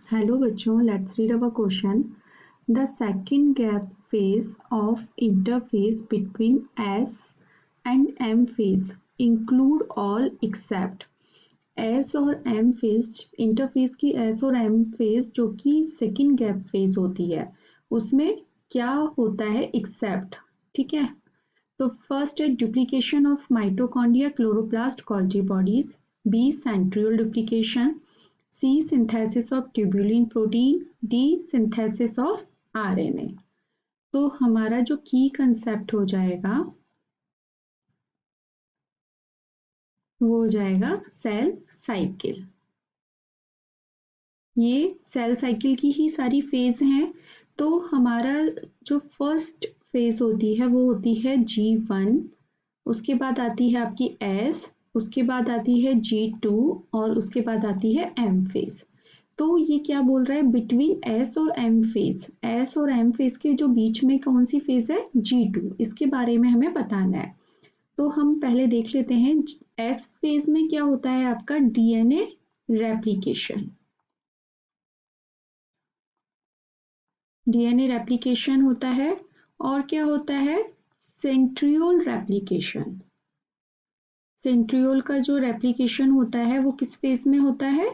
Hello बच्चों, let's read our question. The second gap phase of interface between S and M phase include all except S और M phase interface की S और M phase जो कि second gap phase होती है उसमें क्या होता है एक्सेप्ट. ठीक है, तो फर्स्ट है duplication of mitochondria chloroplast Golgi bodies, B centriole duplication, C synthesis of tubulin protein, D synthesis of RNA. तो हमारा जो की कंसेप्ट हो जाएगा वो हो जाएगा सेल साइकिल. ये सेल साइकिल की ही सारी फेज हैं. तो हमारा जो फर्स्ट फेज होती है वो होती है G1, उसके बाद आती है आपकी S, उसके बाद आती है G2 और उसके बाद आती है M फेज. तो ये क्या बोल रहा है, बिटवीन एस और एम फेज, एस और एम फेज के जो बीच में कौन सी फेज है, G2, इसके बारे में हमें बताना है. तो हम पहले देख लेते हैं एस फेज में क्या होता है आपका डीएनए रेप्लिकेशन. डीएनए रेप्लिकेशन होता है और क्या होता है सेंट्रियोल रेप्लिकेशन. सेंट्रियोल का जो रेप्लिकेशन होता है वो किस फेज में होता है,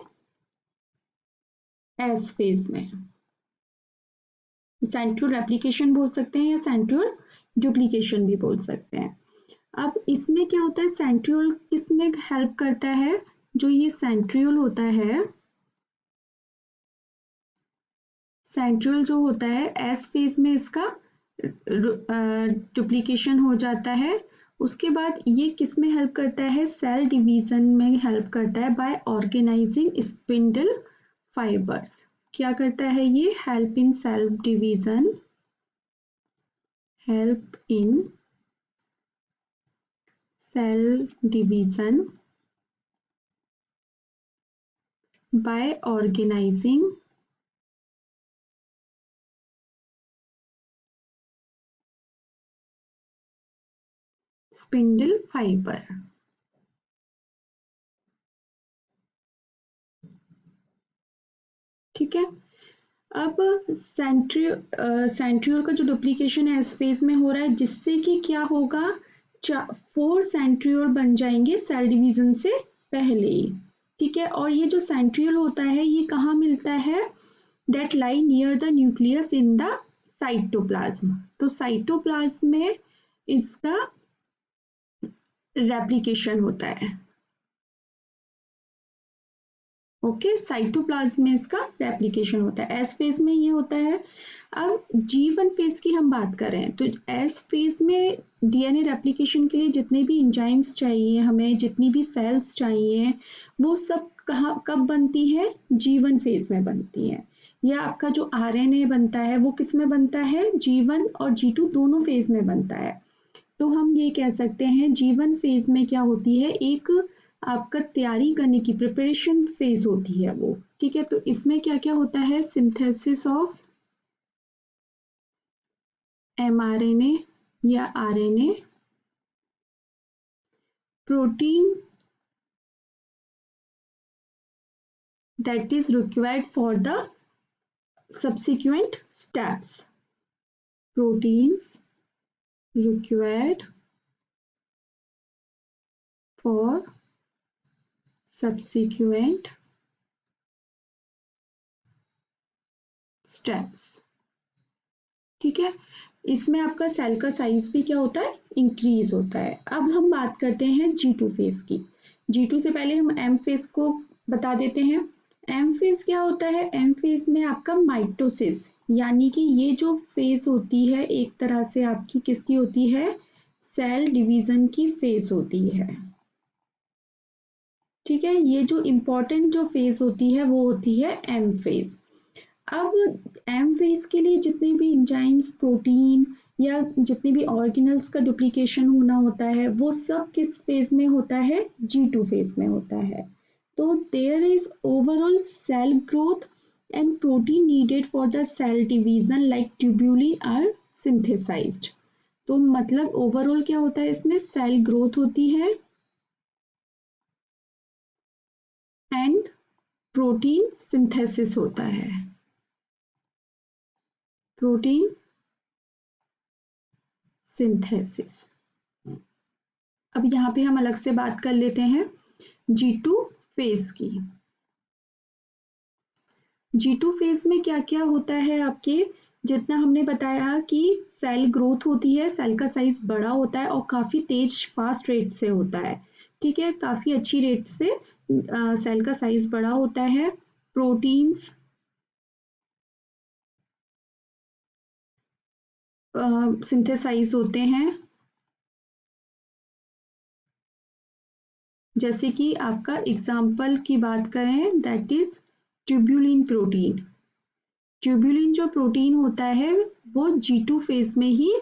एस फेज में. सेंट्रियोल रेप्लिकेशन बोल सकते हैं या सेंट्रियोल डुप्लीकेशन भी बोल सकते हैं. अब इसमें क्या होता है, सेंट्रियोल किस में हेल्प करता है, जो ये सेंट्रियोल होता है, सेंट्रियोल जो होता है एस फेज में इसका डुप्लीकेशन हो जाता है. उसके बाद ये किस में हेल्प करता है, सेल डिवीजन में हेल्प करता है बाय ऑर्गेनाइजिंग स्पिंडल फाइबर्स. क्या करता है ये, help in cell division, help in cell division by organizing spindle fibre. ठीक है, अब सेंट्रियोल का जो डुप्लीकेशन है इस फेज में हो रहा है, जिससे कि क्या होगा, 4 सेंट्रियोल बन जाएंगे सेल डिवीजन से पहले ही. ठीक है, और ये जो सेंट्रियोल होता है ये कहाँ मिलता है, that lie near the nucleus in the cytoplasm. तो साइटोप्लाज्म में इसका रेप्लिकेशन होता है. ओके, साइटोप्लाज्म में इसका रेप्लिकेशन होता है. एस फेज में ये होता है. अब G1 फेज की हम बात करें तो एस फेज में डीएनए रेप्लिकेशन के लिए जितने भी एंजाइम्स चाहिए हमें, जितनी भी सेल्स चाहिए, वो सब कहाँ कब बनती है, G1 फेज में बनती है. या आपका जो आरएनए बनता है वो किस में बनता है, G1 और G2 दोनों फेज में बनता है. तो हम ये कह सकते हैं G1 फेज में क्या होती है, एक आपका तैयारी करने की प्रिपरेशन फेज होती है वो. ठीक है, तो इसमें क्या क्या होता है, सिंथेसिस ऑफ mRNA या RNA, protein that is required for the subsequent steps, proteins required for subsequent steps. ठीक है, इसमें आपका सेल का साइज भी क्या होता है, इंक्रीज होता है. अब हम बात करते हैं G2 फेज की. G2 से पहले हम M फेज को बता देते हैं. M फेज क्या होता है, M फेज में आपका माइटोसिस, यानी कि ये जो फेज होती है एक तरह से आपकी किसकी होती है, सेल डिवीजन की फेज होती है. ठीक है, ये जो इंपॉर्टेंट जो फेज होती है वो होती है M फेज. अब एम फेज के लिए जितने भी एंजाइम्स, प्रोटीन या जितने भी ऑर्गेनल्स का डुप्लीकेशन होना होता है वो सब किस फेज में होता है, G2 फेज में होता है. तो there is overall cell growth and protein needed for the cell division like tubulin are synthesized. तो मतलब ओवरऑल क्या होता है, इसमें सेल ग्रोथ होती है एंड प्रोटीन सिंथेसिस होता है, प्रोटीन सिंथेसिस। अब यहाँ पे हम अलग से बात कर लेते हैं G2 फेज की। G2 फेज में क्या क्या होता है आपके, जितना हमने बताया कि सेल ग्रोथ होती है, सेल का साइज बड़ा होता है और काफी तेज फास्ट रेट से होता है, ठीक है, काफी अच्छी रेट से सेल का साइज बड़ा होता है। प्रोटीन्स सिंथेसाइज होते हैं, जैसे कि आपका एग्जाम्पल की बात करें that is tubulin protein. Tubulin जो प्रोटीन होता है वो G2 फेज में ही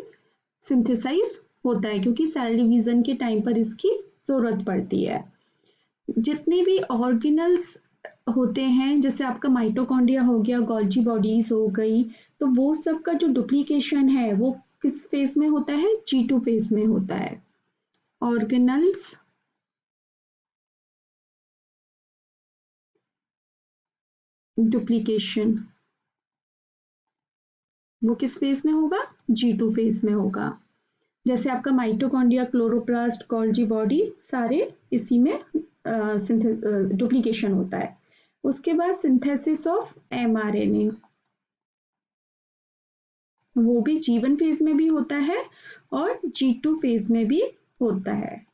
सिंथेसाइज होता है, क्योंकि सेल डिवीजन के टाइम पर इसकी जरूरत पड़ती है। जितने भी ऑर्गेनल्स होते हैं, जैसे आपका माइटोकॉन्ड्रिया हो गया, गोल्जी बॉडीज हो गई, तो वो सब का जो डुप्लीकेशन है वो किस फेज में होता है, G2 फेज में होता है। ऑर्गेनल्स डुप्लीकेशन वो किस फेज में होगा, G2 फेज में होगा। जैसे आपका माइटोकॉन्ड्रिया, क्लोरोप्लास्ट, गोल्जी बॉडी, सारे इसी में डुप्लीकेशन होता है। उसके बाद सिंथेसिस ऑफ mRNA, वो भी G1 फेज में भी होता है और G2 फेज में भी होता है,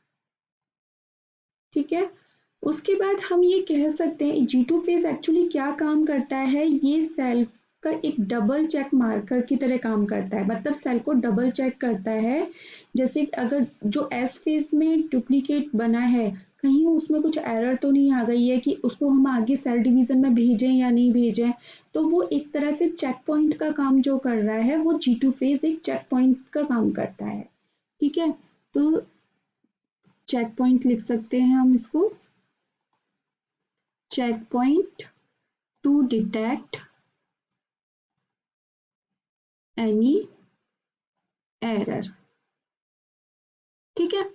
ठीक है। उसके बाद हम ये कह सकते हैं G2 फेज एक्चुअली क्या काम करता है, ये सेल का एक डबल चेक मार्कर की तरह काम करता है, मतलब सेल को डबल चेक करता है। जैसे अगर जो S फेज में डुप्लीकेट बना है, कहीं उसमें कुछ एरर तो नहीं आ गई है कि उसको हम आगे सेल डिवीजन में भेजें या नहीं भेजें, तो वो एक तरह से चेक पॉइंट का काम जो कर रहा है, वो G2 फेज एक चेक पॉइंट का काम करता है, ठीक है। तो चेक पॉइंट लिख सकते हैं हम इसको, checkpoint to detect any error, ठीक है।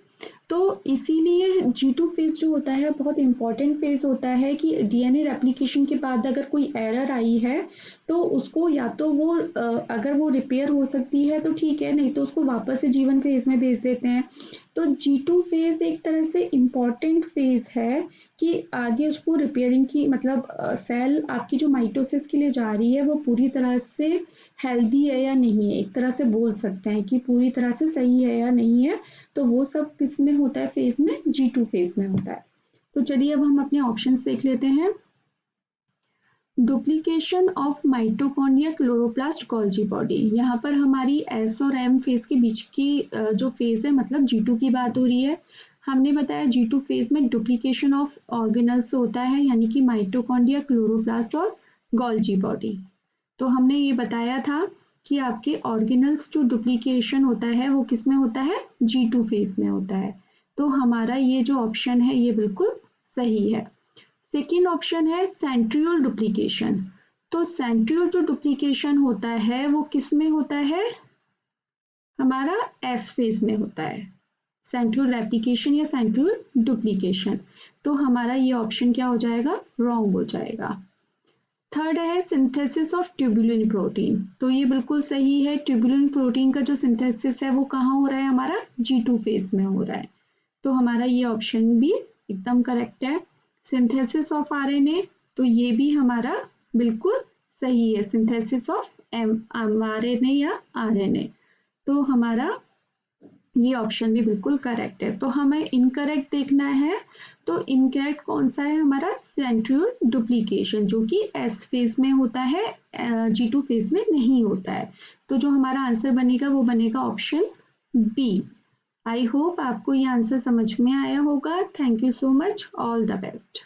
तो इसीलिए G2 फेज जो होता है बहुत इंपॉर्टेंट फेज होता है कि डीएनए रेप्लिकेशन के बाद अगर कोई एरर आई है तो उसको या तो वो अगर वो रिपेयर हो सकती है तो ठीक है, नहीं तो उसको वापस से G1 फेज में भेज देते हैं। तो G2 फेज एक तरह से इम्पॉर्टेंट फेज है कि आगे उसको रिपेयरिंग की, मतलब सेल आपकी जो माइटोसिस के लिए जा रही है वो पूरी तरह से हेल्दी है या नहीं है, एक तरह से बोल सकते हैं कि पूरी तरह से सही है या नहीं है। तो वो सब किस में होता है, फेज में, G2 फेज में होता है। तो चलिए अब हम अपने ऑप्शंस देख लेते हैं। Duplication of mitochondria, chloroplast, Golgi body, यहाँ पर हमारी S और M फेज के बीच की जो फेज है, मतलब G2 की बात हो रही है। हमने बताया G2 फेज में डुप्लीकेशन ऑफ ऑर्गेनल्स होता है, यानी कि माइटोकॉन्ड्रिया, क्लोरोप्लास्ट और गोल्जी बॉडी। तो हमने ये बताया था कि आपके ऑर्गेनल्स जो डुप्लीकेशन होता है वो किस में होता है, G2 फेज में होता है। तो हमारा ये जो ऑप्शन है ये बिल्कुल सही है। सेकेंड ऑप्शन है सेंट्रियोल डुप्लीकेशन। तो सेंट्रियोल जो डुप्लीकेशन होता है वो किस में होता है, हमारा S फेज में होता है, सेंट्रियोल रेप्लिकेशन या सेंट्रियोल डुप्लीकेशन। तो हमारा ये ऑप्शन क्या हो जाएगा, रॉन्ग हो जाएगा। थर्ड है सिंथेसिस ऑफ ट्यूबुलिन प्रोटीन, तो ये बिल्कुल सही है। ट्यूबुलिन प्रोटीन का जो सिंथेसिस है वो कहाँ हो रहा है, हमारा G2 फेज में हो रहा है। तो हमारा ये ऑप्शन भी एकदम करेक्ट है। सिंथेसिस ऑफ आरएनए, तो ये भी हमारा बिल्कुल सही है, सिंथेसिस ऑफ आरएनए या आरएनए। तो हमारा ये ऑप्शन भी बिल्कुल करेक्ट है। तो हमें इनकरेक्ट देखना है, तो इनकरेक्ट कौन सा है, हमारा सेंट्रियोल डुप्लीकेशन, जो कि S फेज में होता है, G2 फेज में नहीं होता है। तो जो हमारा आंसर बनेगा वो बनेगा ऑप्शन बी। आई होप आपको ये आंसर समझ में आया होगा। Thank you so much, all the best.